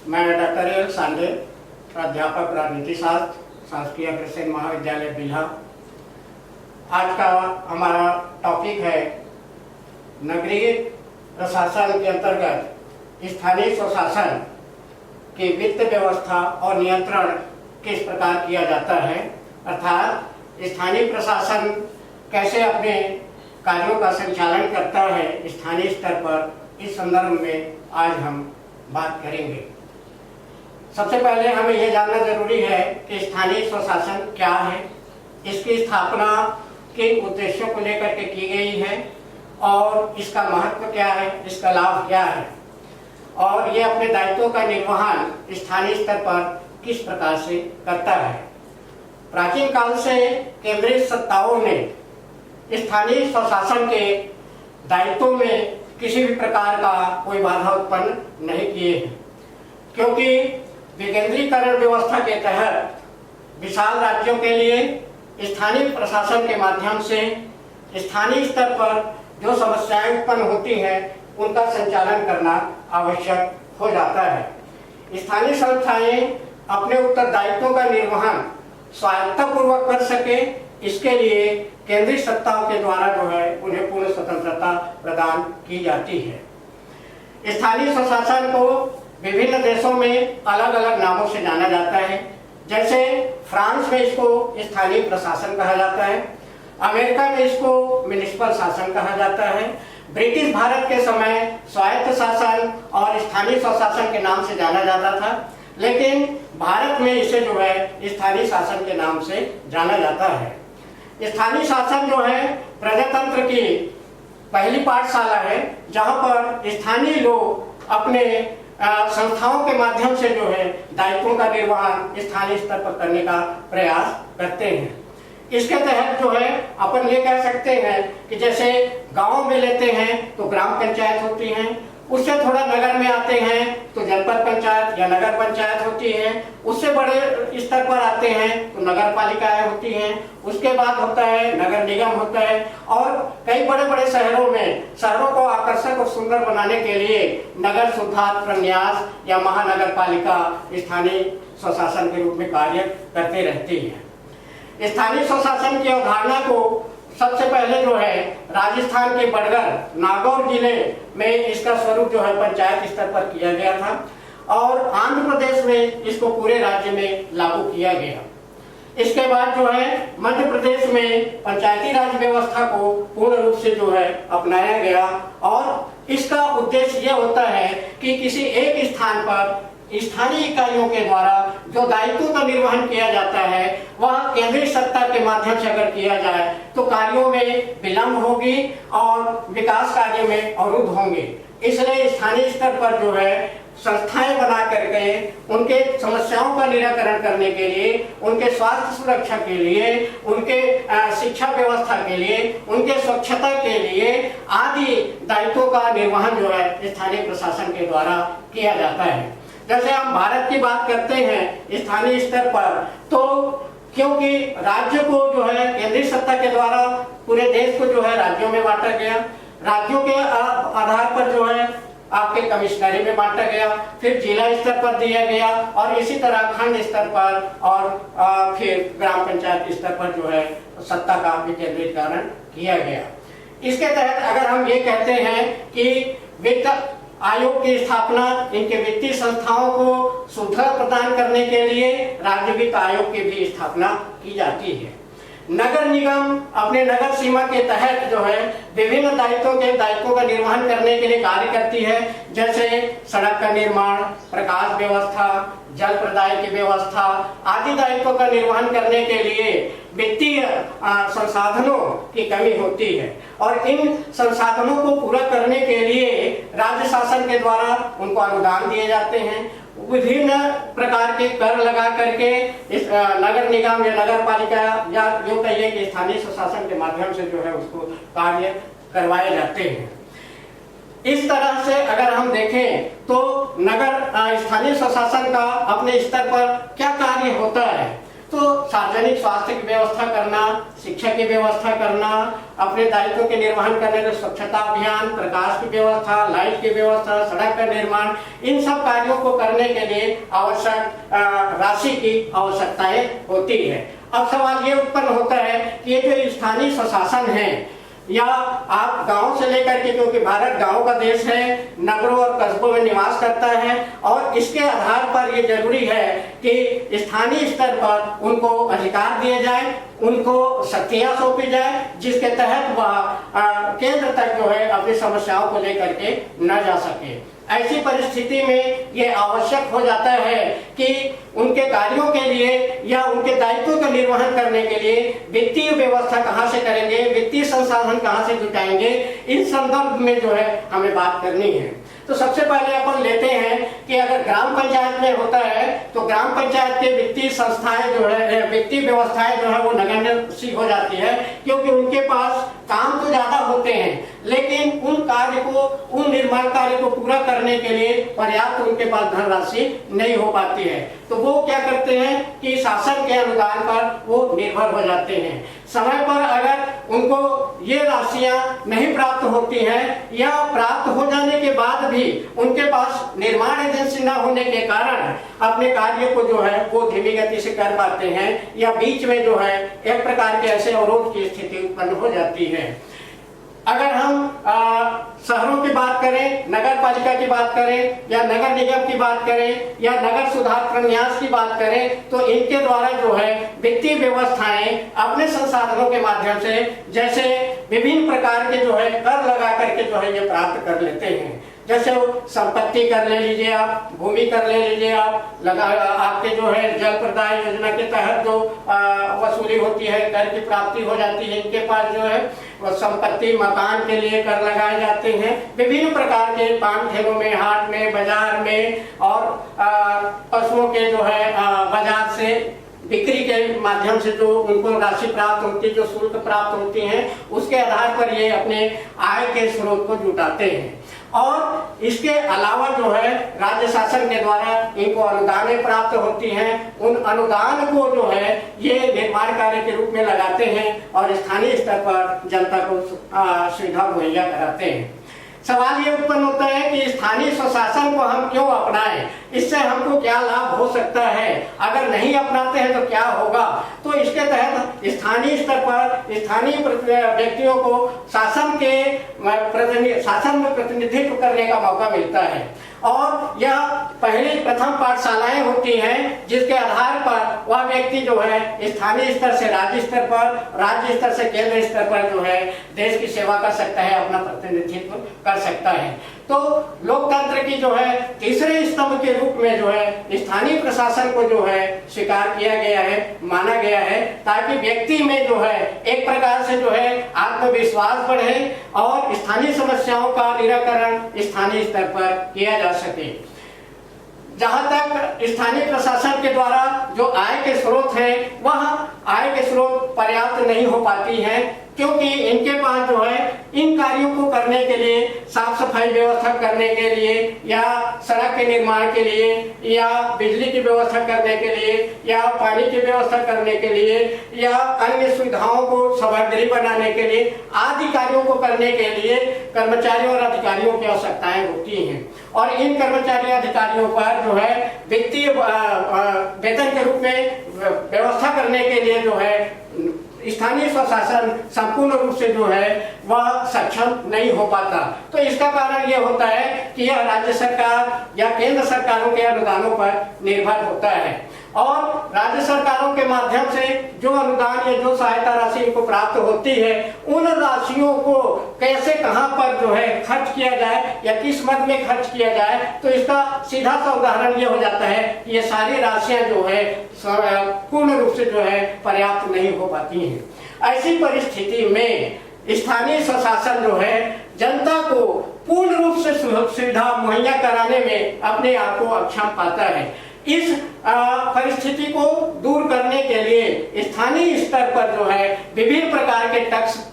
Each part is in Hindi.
मैं डॉक्टर एल सांडे, प्राध्यापक राजनीति शास्त्र, शासकीय कृषि महाविद्यालय बिल्हा। आज का हमारा टॉपिक है नगरीय प्रशासन के अंतर्गत स्थानीय स्वशासन की वित्त व्यवस्था और नियंत्रण किस प्रकार किया जाता है, अर्थात स्थानीय प्रशासन कैसे अपने कार्यों का संचालन करता है स्थानीय स्तर पर। इस संदर्भ में आज हम बात करेंगे। सबसे पहले हमें यह जानना जरूरी है कि स्थानीय स्वशासन क्या है, इसकी स्थापना किन उद्देश्यों को लेकर के की गई है और इसका महत्व क्या है, इसका लाभ क्या है और ये अपने दायित्वों का निर्वहन स्थानीय स्तर पर किस प्रकार से करता है। प्राचीन काल से केंद्रीय सत्ताओं ने स्थानीय स्वशासन के दायित्वों में किसी भी प्रकार का कोई बाधा उत्पन्न नहीं किए हैं, क्योंकि विकेंद्रीकरण व्यवस्था के तहत विशाल राज्यों के लिए स्थानीय प्रशासन के माध्यम से स्थानीय स्तर पर जो समस्याएं उत्पन्न होती हैं उनका संचालन करना आवश्यक हो जाता है। स्थानीय संस्थाएं अपने उत्तरदायित्वों का निर्वहन स्वायत्तपूर्वक कर सके, इसके लिए केंद्रीय सत्ताओं के द्वारा जो है उन्हें पूर्ण स्वतंत्रता प्रदान की जाती है। स्थानीय स्वशासन को विभिन्न देशों में अलग अलग नामों से जाना जाता है। जैसे फ्रांस में इसको स्थानीय प्रशासन कहा जाता है, अमेरिका में इसको म्युनिसिपल शासन कहा जाता है, ब्रिटिश भारत के समय स्वायत्त शासन और स्थानीय स्वशासन के नाम से जाना जाता था, लेकिन भारत में इसे जो है स्थानीय शासन के नाम से जाना जाता है। स्थानीय शासन जो है प्रजातंत्र की पहली पाठशाला है, जहां पर स्थानीय लोग अपने संस्थाओं के माध्यम से जो है दायित्वों का निर्वहन स्थानीय स्तर पर करने का प्रयास करते हैं। इसके तहत जो है अपन ये कह सकते हैं कि जैसे गांव में लेते हैं तो ग्राम पंचायत होती है, उससे थोड़ा नगर में आते हैं तो जनपद पंचायत या नगर पंचायत होती है, उससे बड़े स्तर पर आते हैं तो नगर पालिकाएं होती हैं, उसके बाद होता है नगर निगम होता है और कई बड़े बड़े शहरों में शहरों को आकर्षक और सुंदर बनाने के लिए नगर सुधार प्रन्यास या महानगर पालिका स्थानीय स्वशासन के रूप में कार्य करते रहती है। स्थानीय स्वशासन की अवधारणा को सबसे पहले जो है राजस्थान के बड़गर नागौर जिले में इसका स्वरूप जो है पंचायत स्तर पर किया गया था और आंध्र प्रदेश में इसको पूरे राज्य में लागू किया गया। इसके बाद जो है मध्य प्रदेश में पंचायती राज व्यवस्था को पूर्ण रूप से जो है अपनाया गया और इसका उद्देश्य यह होता है कि किसी एक स्थान पर स्थानीय इकाइयों के द्वारा जो दायित्वों का निर्वहन किया जाता है वह केंद्रीय सत्ता के माध्यम से अगर किया जाए तो कार्यों में विलंब होगी और विकास कार्य में अवरुद्ध होंगे। इसलिए स्थानीय स्तर पर जो है संस्थाएं बना करके उनके समस्याओं का निराकरण करने के लिए, उनके स्वास्थ्य सुरक्षा के लिए, उनके शिक्षा व्यवस्था के लिए, उनके स्वच्छता के लिए आदि दायित्वों का निर्वहन जो है स्थानीय प्रशासन के द्वारा किया जाता है। जैसे हम भारत की बात करते हैं स्थानीय स्तर पर, तो क्योंकि राज्य को जो है केंद्रीय सत्ता के द्वारा पूरे देश को जो है राज्यों में बांटा गया, राज्यों के आधार पर जो है आपके कमिश्नरी में बांटा गया, फिर जिला स्तर पर दिया गया और इसी तरह खंड स्तर पर और फिर ग्राम पंचायत स्तर पर जो है सत्ता का विकेंद्रीकरण किया गया। इसके तहत अगर हम ये कहते हैं कि वित्त आयोग की स्थापना इनके वित्तीय संस्थाओं को सुविधा प्रदान करने के लिए राज्य वित्त आयोग की भी स्थापना की जाती है। नगर निगम अपने नगर सीमा के तहत जो है विभिन्न दायित्वों का निर्वहन करने के लिए कार्य करती है, जैसे सड़क का निर्माण, प्रकाश व्यवस्था, जल प्रदाय की व्यवस्था आदि दायित्वों का निर्वहन करने के लिए वित्तीय संसाधनों की कमी होती है और इन संसाधनों को पूरा करने के लिए राज्य शासन के द्वारा उनको अनुदान दिए जाते हैं। विभिन्न प्रकार के कर लगा करके इस नगर निगम या नगर पालिका या जो कहिए कि स्थानीय स्वशासन के माध्यम से जो है उसको कार्य करवाए जाते हैं। इस तरह से अगर हम देखें तो नगर स्थानीय स्वशासन का अपने स्तर पर क्या कार्य होता है, तो सार्वजनिक स्वास्थ्य की व्यवस्था करना, शिक्षा की व्यवस्था करना, अपने दायित्व के निर्वहन करने के स्वच्छता अभियान, प्रकाश की व्यवस्था, लाइट की व्यवस्था, सड़क का निर्माण, इन सब कार्यों को करने के लिए आवश्यक राशि की आवश्यकताएं होती है। अब सवाल ये उत्पन्न होता है कि ये जो स्थानीय स्वशासन है, या आप गांव से लेकर के, क्योंकि भारत गांव का देश है, नगरों और कस्बों में निवास करता है, और इसके आधार पर ये जरूरी है कि स्थानीय स्तर पर उनको अधिकार दिए जाए, उनको शक्तियां सौंपी जाए, जिसके तहत वह केंद्र तक जो है अपनी समस्याओं को लेकर के न जा सके। ऐसी परिस्थिति में ये आवश्यक हो जाता है कि उनके कार्यों के लिए या उनके दायित्वों का निर्वहन करने के लिए वित्तीय व्यवस्था कहां से करेंगे, वित्तीय संसाधन कहां से जुटाएंगे, इन संदर्भ में जो है हमें बात करनी है। तो सबसे पहले अपन लेते हैं कि अगर ग्राम पंचायत में होता है तो ग्राम पंचायत के वित्तीय संस्थाएं जो है, वित्तीय व्यवस्थाएं जो है वो नगण्य सी हो जाती है, क्योंकि उनके पास काम तो ज्यादा होते हैं, लेकिन उन कार्य को, उन निर्माण कार्य को पूरा करने के लिए पर्याप्त उनके पास धनराशि नहीं हो पाती है। तो वो क्या करते हैं कि शासन के अनुदान पर वो निर्भर हो जाते हैं। समय पर अगर उनको ये राशियां नहीं प्राप्त होती हैं, या प्राप्त हो जाने के बाद भी उनके पास निर्माण एजेंसी न होने के कारण अपने कार्य को जो है वो धीमी गति से कर पाते हैं, या बीच में जो है एक प्रकार के ऐसे अवरोध की स्थिति उत्पन्न हो जाती है। अगर हम शहरों की बात करें, नगर पालिका की बात करें, या नगर निगम की बात करें, या नगर सुधार प्रन्यास की बात करें, तो इनके द्वारा जो है वित्तीय व्यवस्थाएं अपने संसाधनों के माध्यम से, जैसे विभिन्न प्रकार के जो है कर लगा करके जो है ये प्राप्त कर लेते हैं। जैसे संपत्ति कर ले लीजिए आप, भूमि कर ले लीजिए आप, लगा आपके जो है जल प्रदाय योजना के तहत जो वसूली होती है, कर की प्राप्ति हो जाती है, इनके पास जो है संपत्ति, मकान के लिए कर लगाए जाते हैं। विभिन्न प्रकार के पान ठेलों में, हाट में, बाजार में, और पशुओं के जो है बाजार से बिक्री के माध्यम से जो उनको राशि प्राप्त होती है, जो शुल्क प्राप्त होती है, उसके आधार पर ये अपने आय के स्रोत को जुटाते हैं। और इसके अलावा जो है राज्य शासन के द्वारा इनको अनुदानें प्राप्त होती हैं। उन अनुदान को जो है ये निर्माण कार्य के रूप में लगाते हैं और स्थानीय स्तर पर जनता को सुविधा मुहैया कराते हैं। सवाल ये उत्पन्न होता है कि स्थानीय स्वशासन को हम क्यों अपनाएं, इससे हमको क्या लाभ हो सकता है, अगर नहीं अपनाते हैं तो क्या होगा। तो इसके तहत स्थानीय स्तर पर स्थानीय व्यक्तियों को शासन में प्रतिनिधित्व करने का मौका मिलता है, और यह पहली प्रथम पाठशालाएं होती हैं, जिसके आधार पर वह व्यक्ति जो है स्थानीय स्तर से राज्य स्तर पर, राज्य स्तर से केंद्र स्तर पर जो है देश की सेवा कर सकता है, अपना प्रतिनिधित्व कर सकता है। तो लोकतंत्र की जो है तीसरे स्तंभ के रूप में जो है स्थानीय प्रशासन को जो है स्वीकार किया गया है, माना गया है, ताकि व्यक्ति में जो है एक प्रकार से जो है आत्मविश्वास बढ़े और स्थानीय समस्याओं का निराकरण स्थानीय स्तर पर किया जा सके। जहां तक स्थानीय प्रशासन के द्वारा जो आय के स्रोत है, वह आय के स्रोत पर्याप्त नहीं हो पाती हैं, क्योंकि इनके पास जो है इन कार्यों को करने के लिए, साफ सफाई व्यवस्था करने के लिए, या सड़क के निर्माण के लिए, या बिजली की व्यवस्था करने के लिए, या पानी की व्यवस्था करने के लिए, या अन्य सुविधाओं को सामग्री बनाने के लिए, आदि कार्यों को करने के लिए कर्मचारियों और अधिकारियों की आवश्यकताएं होती हैं। और इन कर्मचारी अधिकारियों पर जो है वित्तीय वेतन के रूप में व्यवस्था करने के लिए जो है स्थानीय स्वशासन संपूर्ण रूप से जो है वह सक्षम नहीं हो पाता। तो इसका कारण यह होता है कि यह राज्य सरकार या केंद्र सरकारों के अनुदानों पर निर्भर होता है, और राज्य सरकारों के माध्यम से जो अनुदान या जो सहायता राशि इनको प्राप्त होती है, उन राशियों को कैसे, कहां पर जो है खर्च किया जाए या किस मद में खर्च किया जाए, तो इसका सीधा सा उदाहरण ये हो जाता है कि ये सारी राशियां जो है पूर्ण रूप से जो है पर्याप्त नहीं हो पाती हैं। ऐसी परिस्थिति में स्थानीय स्वशासन जो है जनता को पूर्ण रूप से सुविधा मुहैया कराने में अपने आप को अक्षम पाता है। इस परिस्थिति को दूर करने के लिए स्थानीय स्तर पर जो है विभिन्न प्रकार के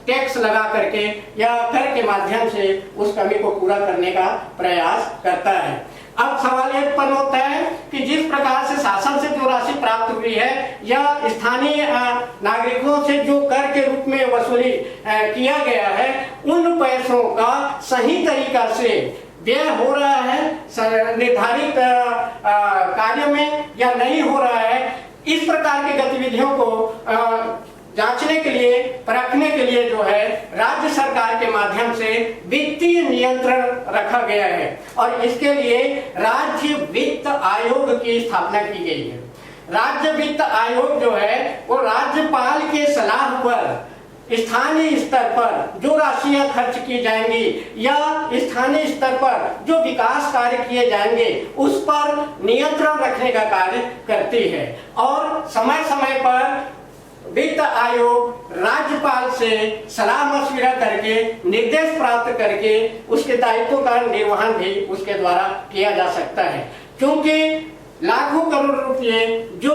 टैक्स लगा करके या कर के माध्यम से उस कमी को पूरा करने का प्रयास करता है। अब सवाल ये उत्पन्न होता है कि जिस प्रकार से शासन से जो राशि प्राप्त हुई है या स्थानीय नागरिकों से जो कर के रूप में वसूली किया गया है, उन पैसों का सही तरीका से व्यय हो रहा है निर्धारित कार्य में या नहीं हो रहा है, इस प्रकार की गतिविधियों को जांचने के लिए, परखने के लिए जो है राज्य सरकार के माध्यम से वित्तीय नियंत्रण रखा गया है और इसके लिए राज्य वित्त आयोग की स्थापना की गई है। राज्य वित्त आयोग जो है वो राज्यपाल के सलाह पर स्थानीय स्तर पर जो राशियां खर्च की जाएंगी या स्थानीय स्तर पर जो विकास कार्य किए जाएंगे उस पर नियंत्रण रखने का कार्य करती है और समय समय पर वित्त आयोग राज्यपाल से सलाह मशविरा करके निर्देश प्राप्त करके उसके दायित्वों का निर्वहन भी उसके द्वारा किया जा सकता है। क्योंकि लाखों करोड़ रुपए जो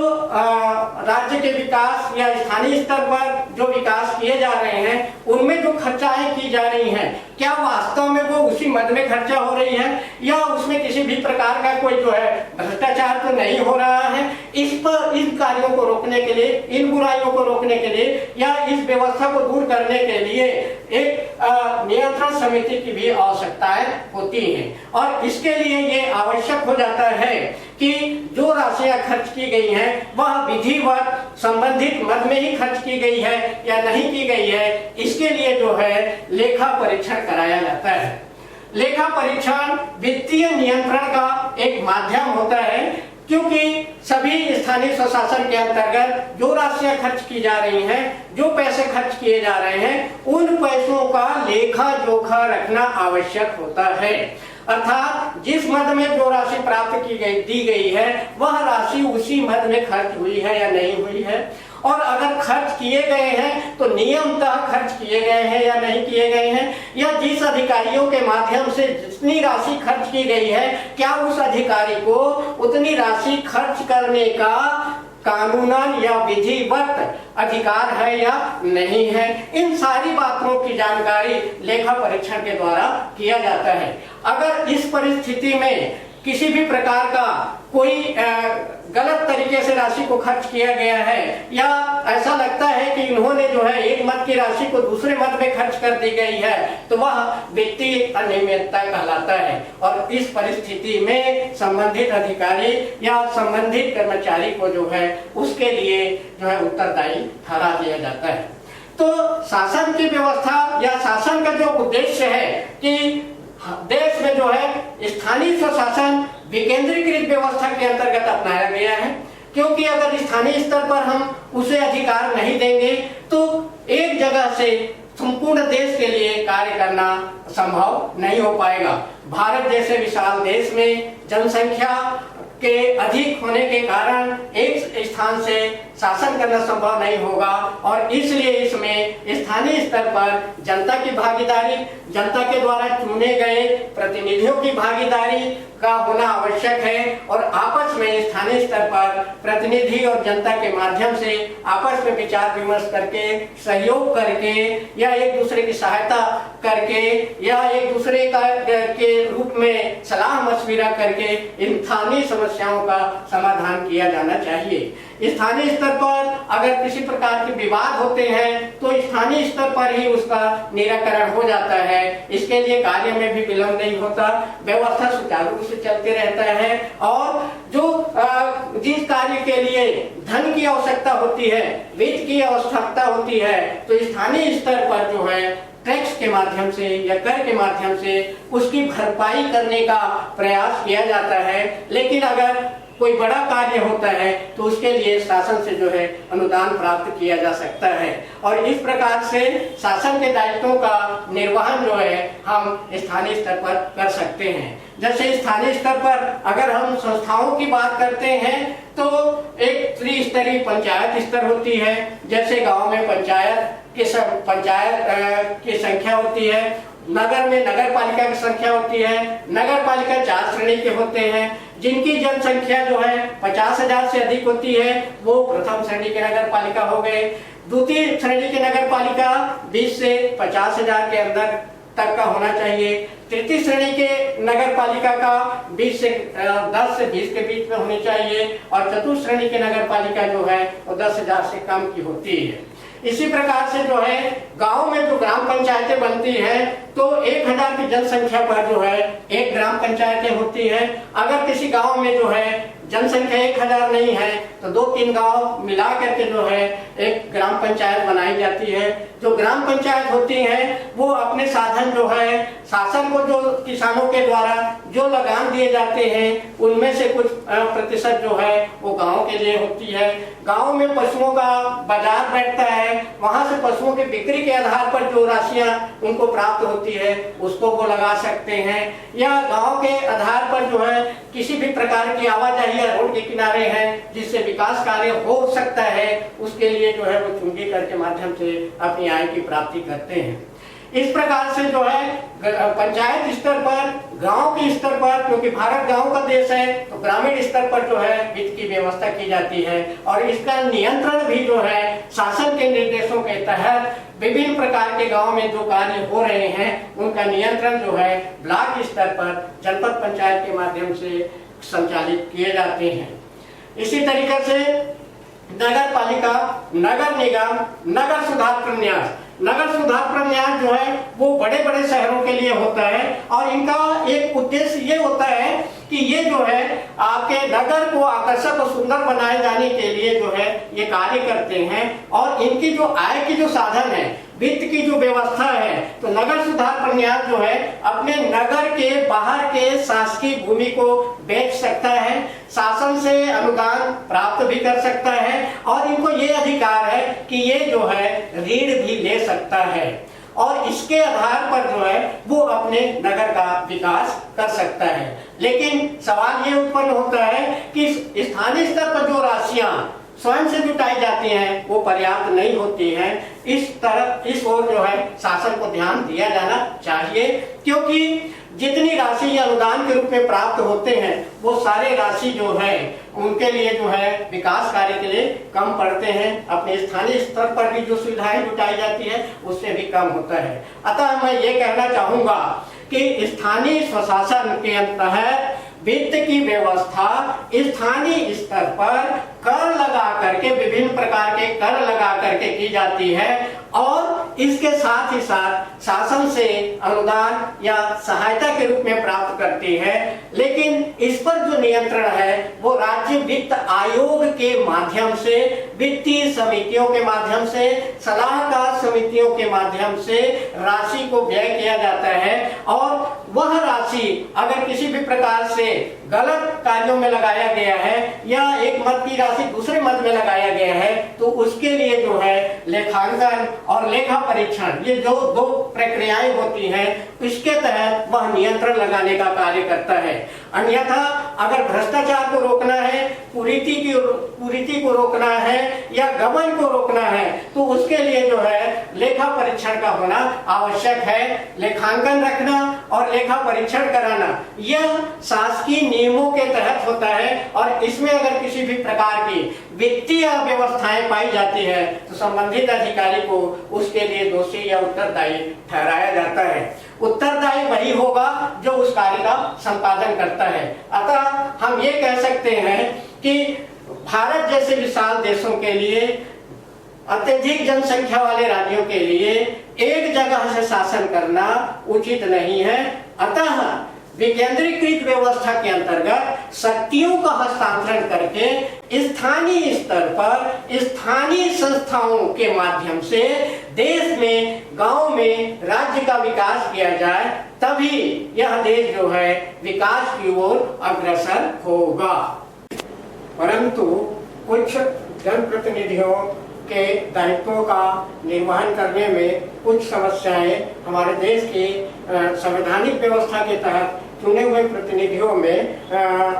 राज्य के विकास या स्थानीय स्तर पर जो विकास किए जा रहे हैं उनमें जो खर्चाएं की जा रही हैं, क्या वास्तव में वो उसी मद में खर्चा हो रही है या उसमें किसी भी प्रकार का कोई जो है भ्रष्टाचार तो नहीं हो रहा है। इस पर इन कार्यों को रोकने के लिए, इन बुराइयों को रोकने के लिए या इस व्यवस्था को दूर करने के लिए एक नियंत्रण समिति की भी आवश्यकताएं होती हैं और इसके लिए ये आवश्यक हो जाता है कि जो राशियां खर्च की गई हैं वह विधिवत संबंधित मद में ही खर्च की गई है या नहीं की गई है, इसके लिए जो है लेखा परीक्षण कराया जाता है। लेखा परीक्षण वित्तीय नियंत्रण का एक माध्यम होता है क्योंकि सभी स्थानीय स्वशासन के अंतर्गत जो राशियां खर्च की जा रही हैं, जो पैसे खर्च किए जा रहे हैं, उन पैसों का लेखा जोखा रखना आवश्यक होता है। अर्थात जिस मद में जो राशि प्राप्त दी गई है वह राशि उसी मद में खर्च हुई है या नहीं हुई है और अगर खर्च किए गए हैं तो नियमतः खर्च किए गए हैं या नहीं किए गए हैं या जिस अधिकारियों के माध्यम से जितनी राशि खर्च की गई है क्या उस अधिकारी को उतनी राशि खर्च करने का कानूनन या विधिवत अधिकार है या नहीं है। इन सारी बातों की जानकारी लेखा परीक्षण के द्वारा किया जाता है। अगर इस परिस्थिति में किसी भी प्रकार का कोई गलत तरीके से राशि को खर्च किया गया है या ऐसा लगता है कि इन्होंने जो है एक मद की राशि को दूसरे मद में खर्च कर दी गई है तो वह वित्तीय अनियमितता कहलाता है और इस परिस्थिति में संबंधित अधिकारी या संबंधित कर्मचारी को जो है उसके लिए जो है उत्तरदायी ठहरा दिया जाता है। तो शासन की व्यवस्था या शासन का जो उद्देश्य है कि देश में जो है स्थानीय स्वशासन विकेंद्रीकृत व्यवस्था के अंतर्गत अपनाया गया है क्योंकि अगर स्थानीय स्तर पर हम उसे अधिकार नहीं देंगे तो एक जगह से संपूर्ण देश के लिए कार्य करना संभव नहीं हो पाएगा। भारत जैसे विशाल देश में जनसंख्या के अधिक होने के कारण एक स्थान से शासन करना संभव नहीं होगा और इसलिए इसमें स्थानीय स्तर पर जनता की भागीदारी, जनता के द्वारा चुने गए प्रतिनिधियों की भागीदारी का होना आवश्यक है और आपस में स्थानीय स्तर पर प्रतिनिधि और जनता के माध्यम से आपस में विचार विमर्श करके, सहयोग करके या एक दूसरे की सहायता करके या एक दूसरे के रूप में सलाह मशविरा करके इन स्थानीय समस्याओं का समाधान किया जाना चाहिए। स्थानीय स्तर पर अगर किसी प्रकार के विवाद होते हैं तो स्थानीय स्तर पर ही उसका निराकरण हो जाता है। इसके लिए कार्य में भी विलंब नहीं होता, व्यवस्था सुचारू रूप से चलते रहता है और जो जिस कार्य के लिए धन की आवश्यकता होती है, वित्त की आवश्यकता होती है, तो स्थानीय स्तर पर जो है टैक्स के माध्यम से या कर के माध्यम से उसकी भरपाई करने का प्रयास किया जाता है। लेकिन अगर कोई बड़ा कार्य होता है तो उसके लिए शासन से जो है अनुदान प्राप्त किया जा सकता है और इस प्रकार से शासन के दायित्वों का निर्वहन जो है हम स्थानीय स्तर पर कर सकते हैं। जैसे स्थानीय स्तर पर अगर हम संस्थाओं की बात करते हैं तो एक त्रिस्तरीय पंचायत स्तर होती है। जैसे गांव में पंचायत की संख्या होती है, नगर में नगर पालिका की संख्या होती है। नगर पालिका 4 श्रेणी के होते हैं जिनकी जनसंख्या जो है 50,000 से अधिक होती है, वो प्रथम श्रेणी के नगर पालिका हो गए। द्वितीय श्रेणी के नगर पालिका 20 से 50,000 के अंदर तक का होना चाहिए। तृतीय श्रेणी के नगर पालिका का 10 से 20 के बीच में होनी चाहिए और चतुर्थ श्रेणी की नगर पालिका जो है वो 10,000 से कम की होती है। इसी प्रकार से जो है गांव में जो ग्राम पंचायतें बनती हैं तो 1000 की जनसंख्या पर जो है एक ग्राम पंचायतें होती है। अगर किसी गांव में जो है जनसंख्या 1000 नहीं है तो 2-3 गांव मिला करके जो है एक ग्राम पंचायत बनाई जाती है। जो ग्राम पंचायत होती है वो अपने साधन जो है शासन को जो किसानों के द्वारा जो लगान दिए जाते हैं उनमें से कुछ प्रतिशत जो है वो गांव के लिए होती है। गांव में पशुओं का बाजार बैठता है, वहां से पशुओं की बिक्री के आधार पर जो राशियां उनको प्राप्त होती है उसको वो लगा सकते हैं। या गांव के आधार पर जो है किसी भी प्रकार की आवाजाही या रोड के किनारे हैं जिससे विकास कार्य हो सकता है, उसके लिए जो है वो चुंगी कर के माध्यम से अपनी आय की प्राप्ति करते हैं। इस प्रकार से जो है पंचायत स्तर पर, गांव के स्तर पर, क्योंकि भारत गांव का देश है तो ग्रामीण स्तर पर जो है वित्त की व्यवस्था की जाती है और इसका नियंत्रण भी जो है शासन के निर्देशों के तहत विभिन्न प्रकार के गांव में जो कार्य हो रहे हैं उनका नियंत्रण जो है ब्लॉक स्तर पर जनपद पंचायत के माध्यम से संचालित किए जाते हैं। इसी तरीके से नगर पालिका, नगर निगम, नगर सुधार प्रन्यास। नगर सुधार प्रन्यास जो है वो बड़े बड़े शहरों के लिए होता है और इनका एक उद्देश्य ये होता है कि ये जो है आपके नगर को आकर्षक और सुंदर बनाए जाने के लिए जो है ये कार्य करते हैं और इनकी जो आय की जो साधन है, वित्त की जो व्यवस्था है, तो नगर सुधार प्रन्यास जो है अपने नगर के बाहर के शासकीय भूमि को बेच सकता है, शासन से अनुदान प्राप्त भी कर सकता है और इनको ये अधिकार है कि ये जो है ऋण भी ले सकता है और इसके आधार पर जो है वो अपने नगर का विकास कर सकता है। लेकिन सवाल ये उत्पन्न होता है कि स्थानीय स्तर पर जो राशियां स्वयं से जुटाई जाती हैं वो पर्याप्त नहीं होती हैं। इस ओर जो है शासन को ध्यान दिया जाना चाहिए, क्योंकि जितनी राशि अनुदान के रूप में प्राप्त होते हैं वो सारे राशि जो है उनके लिए जो है विकास कार्य के लिए कम पड़ते हैं। अपने स्थानीय स्तर पर भी जो सुविधाएं जुटाई जाती है उससे भी कम होता है। अतः मैं ये कहना चाहूंगा कि स्थानीय स्वशासन के तहत वित्त की व्यवस्था स्थानीय स्तर पर कर लगा करके, विभिन्न प्रकार के कर लगा करके की जाती है और इसके साथ ही साथ शासन से अनुदान या सहायता के रूप में प्राप्त करती है। लेकिन इस पर जो नियंत्रण है वो राज्य वित्त आयोग के माध्यम से, वित्तीय समितियों के माध्यम से, सलाहकार समितियों के माध्यम से राशि को व्यय किया जाता है और वह राशि अगर किसी भी प्रकार से गलत कार्यों में लगाया गया है या एक मद की राशि दूसरे मद में लगाया गया है तो उसके लिए जो है लेखांकन और लेखा परीक्षण, ये जो दो प्रक्रियाएं होती हैं, इसके तहत वह नियंत्रण लगाने का कार्य करता है। अन्यथा अगर भ्रष्टाचार को रोकना है, कुरीति को रोकना है या गबन को रोकना है तो उसके लिए जो है लेखा परीक्षण का होना आवश्यक है। लेखांकन रखना और लेखा परीक्षण कराना यह शासकीय नियमों के तहत होता है और इसमें अगर किसी भी प्रकार की वित्तीय अव्यवस्थाएं पाई जाती है तो संबंधित अधिकारी को उसके लिए दोषी या उत्तरदायी ठहराया जाता है। उत्तरदायी वही होगा जो उस कार्य का संपादन करता है। अतः हम ये कह सकते हैं कि भारत जैसे विशाल देशों के लिए, अत्यधिक जनसंख्या वाले राज्यों के लिए एक जगह से शासन करना उचित नहीं है। अतः विकेंद्रीकृत व्यवस्था के अंतर्गत शक्तियों का हस्तांतरण करके स्थानीय स्तर पर स्थानीय संस्थाओं के माध्यम से देश में, गांव में राज्य का विकास किया जाए, तभी यह देश जो है विकास की ओर अग्रसर होगा। परंतु कुछ जनप्रतिनिधियों के दायित्वों का निर्वहन करने में कुछ समस्याएं हमारे देश की संवैधानिक व्यवस्था के तहत चुने हुए प्रतिनिधियों में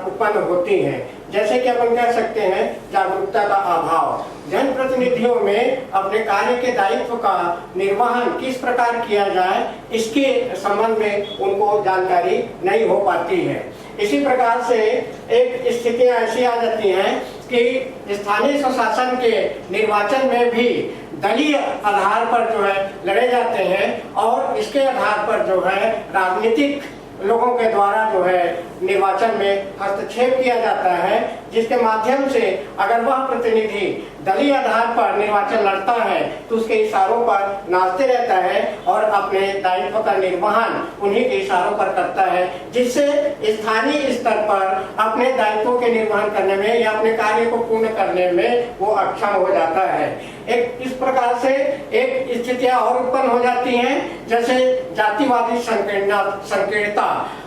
उत्पन्न होती हैं। जैसे कि अपन कह सकते हैं जागरूकता का अभाव। जनप्रतिनिधियों में अपने कार्य के दायित्व का निर्वहन किस प्रकार किया जाए इसके संबंध में उनको जानकारी नहीं हो पाती है। इसी प्रकार से एक स्थितियां ऐसी आ जाती हैं कि स्थानीय स्वशासन के निर्वाचन में भी दलीय आधार पर जो है लड़े जाते हैं और इसके आधार पर जो है राजनीतिक लोगों के द्वारा जो है निर्वाचन में हस्तक्षेप किया जाता है, जिसके माध्यम से अगर वह प्रतिनिधि दलीय आधार पर निर्वाचन लड़ता है तो उसके इशारों पर नाचते रहता है और अपने दायित्व का निर्वहन उन्हीं के इशारों पर करता है, जिससे स्थानीय स्तर पर अपने दायित्वों के निर्वहन करने में या अपने कार्य को पूर्ण करने में वो अक्षम हो जाता है। एक इस प्रकार से एक स्थितियां और उत्पन्न हो जाती हैं, जैसे जातिवादी संकीर्णता।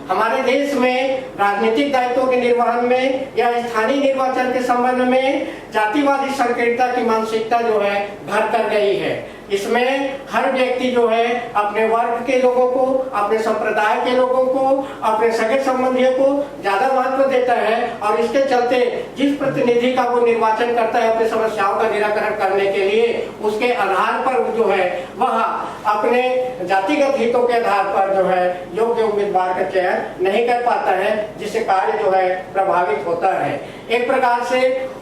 हमारे देश में राजनीतिक दायित्वों के निर्वहन में या स्थानीय निर्वाचन के संबंध में जातिवादी संकीर्णता की मानसिकता जो है घर कर गई है। इसमें हर व्यक्ति जो है अपने वर्ग के लोगों को, अपने संप्रदाय के लोगों को, अपने सगे संबंधियों को ज्यादा महत्व देता है और इसके चलते जिस प्रतिनिधि का वो निर्वाचन करता है अपनी समस्याओं का निराकरण करने के लिए, उसके आधार पर जो है वह अपने जातिगत हितों के आधार पर जो है योग्य उम्मीदवार का चयन नहीं कर पाता है, जिससे कार्य जो है प्रभावित होता है। एक प्रकार से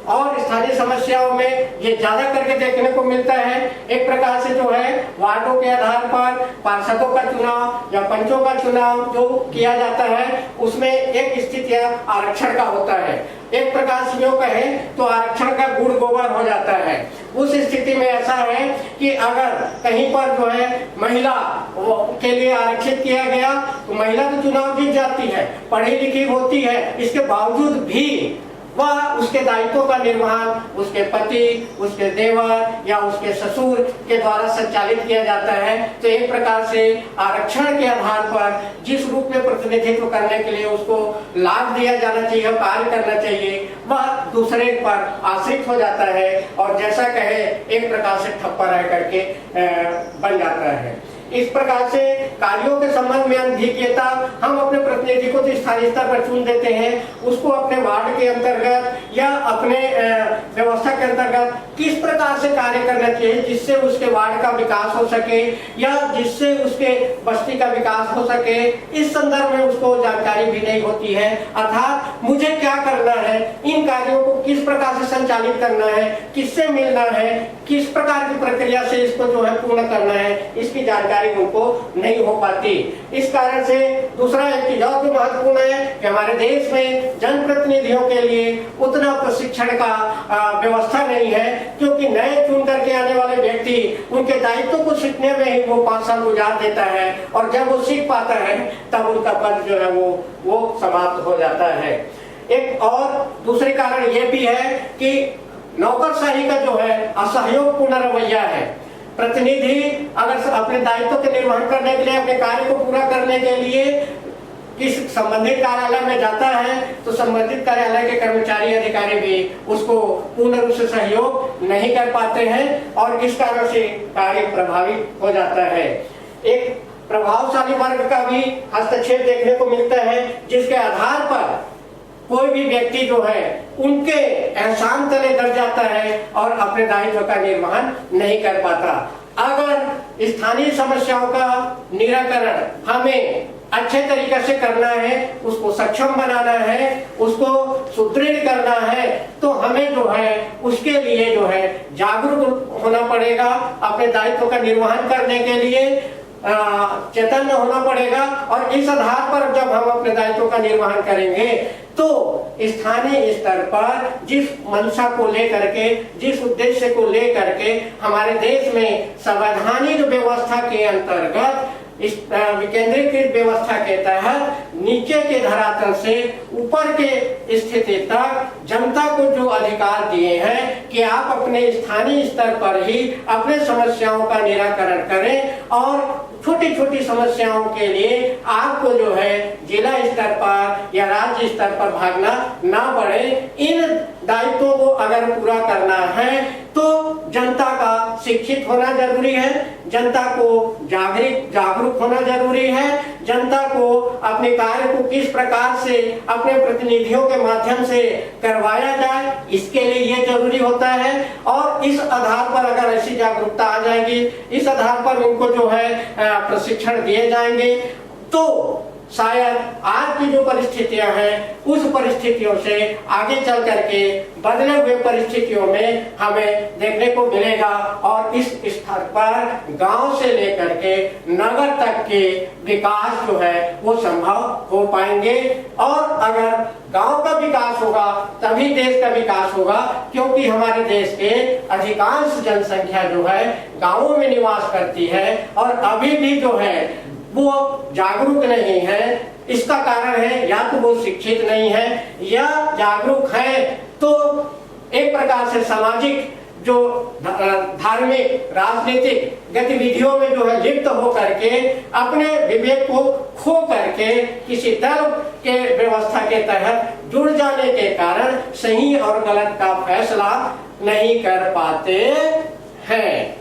और स्थानीय समस्याओं में ये ज्यादा करके देखने को मिलता है। एक प्रकार से जो है वार्डों के आधार पर पार्षदों का चुनाव या पंचों का चुनाव जो किया जाता है, उसमें एक स्थिति आरक्षण का होता है। एक प्रकार से जो कहे तो आरक्षण का गुड़ गोबर हो जाता है। उस स्थिति में ऐसा है कि अगर कहीं पर जो है महिला के लिए आरक्षित किया गया तो महिला तो चुनाव जीत जाती है, पढ़ी लिखी होती है, इसके बावजूद भी वह उसके दायित्वों का निर्वहन उसके पति, उसके देवर या उसके ससुर के द्वारा संचालित किया जाता है। तो एक प्रकार से आरक्षण के आधार पर जिस रूप में प्रतिनिधित्व करने के लिए उसको लाभ दिया जाना चाहिए, कार्य करना चाहिए, वह दूसरे पर आश्रित हो जाता है और जैसा कहे एक प्रकार से ठप्पा रह करके बन जाता है। इस प्रकार से कार्यों के संबंध में अनभिज्ञता, हम अपने प्रतिनिधि को तो स्थानीय स्तर पर चुन देते हैं, उसको अपने वार्ड के अंतर्गत या अपने व्यवस्था के अंतर्गत किस प्रकार से कार्य करना चाहिए जिससे उसके वार्ड का विकास हो सके या जिससे उसके बस्ती का विकास हो सके, इस संदर्भ में उसको जानकारी भी नहीं होती है। अर्थात मुझे क्या करना है, इन कार्यों को किस प्रकार से संचालित करना है, किससे मिलना है, किस प्रकार की प्रक्रिया से इसको जो है पूर्ण करना है, इसकी जानकारी उनको नहीं हो पाती। इस कारण से दूसरा एक चीज और भी महत्वपूर्ण है कि हमारे देश में जनप्रतिनिधियों के लिए उतना प्रशिक्षण का व्यवस्था नहीं है, क्योंकि नए चुन करके आने वाले व्यक्ति उनके दायित्व को सीखने में ही वो 5 साल गुजार देता है और जब वो सीख पाता है तब उनका पद जो है वो समाप्त हो जाता है। एक और दूसरे कारण ये भी है कि नौकरशाही का जो है असहयोगपूर्ण रवैया है। प्रतिनिधि अगर अपने दायित्व के निर्वहन करने के लिए, अपने कार्य को पूरा करने के लिए किस संबंधित कार्यालय में जाता है तो संबंधित कार्यालय के कर्मचारी अधिकारी भी उसको पूर्ण रूप से सहयोग नहीं कर पाते हैं और इस कारण से कार्य प्रभावित हो जाता है। एक प्रभावशाली वर्ग का भी हस्तक्षेप देखने को मिलता है, जिसके आधार पर कोई भी व्यक्ति जो है उनके एहसान तले डर जाता है और अपने दायित्व का निर्वहन नहीं कर पाता। अगर स्थानीय समस्याओं का निराकरण हमें अच्छे तरीके से करना है, उसको सक्षम बनाना है, उसको सुदृढ़ करना है, तो हमें जो है उसके लिए जो है जागरूक होना पड़ेगा। अपने दायित्व का निर्वहन करने के लिए चैतन्य होना पड़ेगा और इस आधार पर जब हम अपने दायित्व का निर्वहन करेंगे तो स्थानीय स्तर पर जिस मंशा को लेकर के, जिस उद्देश्य को लेकर के हमारे देश में संवैधानिक व्यवस्था के अंतर्गत इस विकेंद्रीकृत व्यवस्था के तहत नीचे के धरातल से ऊपर के स्थिति तक जनता को जो अधिकार दिए हैं कि आप अपने स्थानीय स्तर पर ही अपने समस्याओं का निराकरण करें और छोटी छोटी समस्याओं के लिए आपको जो है जिला स्तर पर या राज्य स्तर पर भागना ना पड़े। इन दायित्वों को अगर पूरा करना है तो जनता का शिक्षित होना जरूरी है, जनता को जागरूक होना जरूरी है, जनता को अपने कार्य को किस प्रकार से अपने प्रतिनिधियों के माध्यम से करवाया जाए इसके लिए ये जरूरी होता है। और इस आधार पर अगर ऐसी जागरूकता आ जाएगी, इस आधार पर उनको जो है प्रशिक्षण दिए जाएंगे तो शायद आज की जो परिस्थितियां हैं उस परिस्थितियों से आगे चल करके बदले हुए परिस्थितियों में हमें देखने को मिलेगा और इस स्तर पर गांव से लेकर के नगर तक के विकास जो है वो संभव हो पाएंगे। और अगर गांव का विकास होगा तभी देश का विकास होगा, क्योंकि हमारे देश के अधिकांश जनसंख्या जो है गांवों में निवास करती है और अभी भी जो है वो जागरूक नहीं है। इसका कारण है या तो वो शिक्षित नहीं है या जागरूक है तो एक प्रकार से सामाजिक जो धार्मिक राजनीतिक गतिविधियों में जो है लिप्त हो करके अपने विवेक को खो करके किसी दल के व्यवस्था के तहत जुड़ जाने के कारण सही और गलत का फैसला नहीं कर पाते हैं।